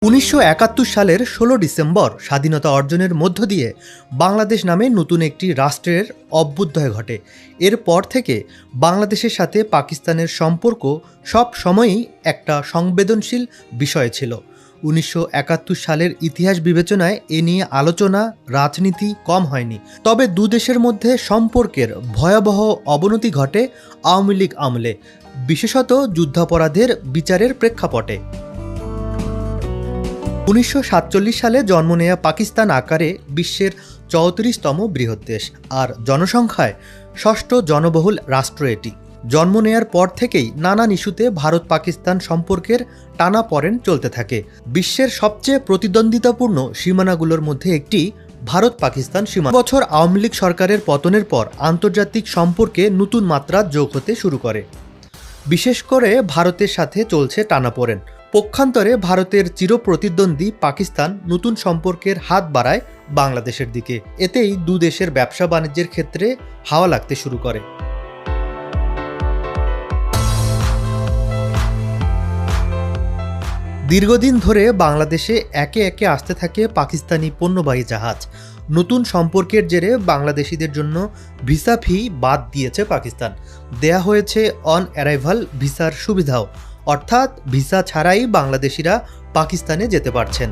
১৯৭১ সালের ১৬ ডিসেম্বর স্বাধীনতা অর্জনের মধ্য দিয়ে বাংলাদেশ নামে নতুন একটি রাষ্ট্রের অভ্যুদয় ঘটে। এরপর থেকে বাংলাদেশের সাথে পাকিস্তানের সম্পর্ক সব সময়ই একটা সংবেদনশীল বিষয় ছিল। ১৯৭১ সালের ইতিহাস বিবেচনায় এ নিয়ে আলোচনা, রাজনীতি কম হয়নি। তবে দুদেশের মধ্যে সম্পর্কের ভয়াবহ অবনতি ঘটে আওয়ামী লীগ আমলে, বিশেষত যুদ্ধাপরাধের বিচারের প্রেক্ষাপটে। ১৯৪৭ সালে জন্ম নেয়া পাকিস্তান আকারে বিশ্বের ৩৪তম বৃহৎ দেশ আর জনসংখ্যায় ষষ্ঠ জনবহুল রাষ্ট্র এটি। জন্ম নেয়ার পর থেকেই নানান ইস্যুতে ভারত পাকিস্তান সম্পর্কের টানাপোড়েন চলতে থাকে। বিশ্বের সবচেয়ে প্রতিদ্বন্দ্বিতাপূর্ণ সীমানাগুলোর মধ্যে একটি ভারত পাকিস্তান সীমানা। বছর আওয়ামী লীগ সরকারের পতনের পর আন্তর্জাতিক সম্পর্কে নতুন মাত্রা যোগ হতে শুরু করে। বিশেষ করে ভারতের সাথে চলছে টানাপোড়েন। পক্ষান্তরে ভারতের চিরপ্রতিদ্বন্দ্বী পাকিস্তান নতুন সম্পর্কের হাত বাড়ায় বাংলাদেশের দিকে। এতেই দু দেশের ব্যবসা বাণিজ্যের ক্ষেত্রে হাওয়া লাগতে শুরু করে। দীর্ঘদিন ধরে বাংলাদেশে একে একে আসতে থাকে পাকিস্তানি পণ্যবাহী জাহাজ। নতুন সম্পর্কের জেরে বাংলাদেশিদের জন্য ভিসা ফি বাদ দিয়েছে পাকিস্তান। দেয়া হয়েছে অন অ্যারাইভাল ভিসার সুবিধাও, অর্থাৎ ভিসা ছাড়াই বাংলাদেশিরা পাকিস্তানে যেতে পারছেন।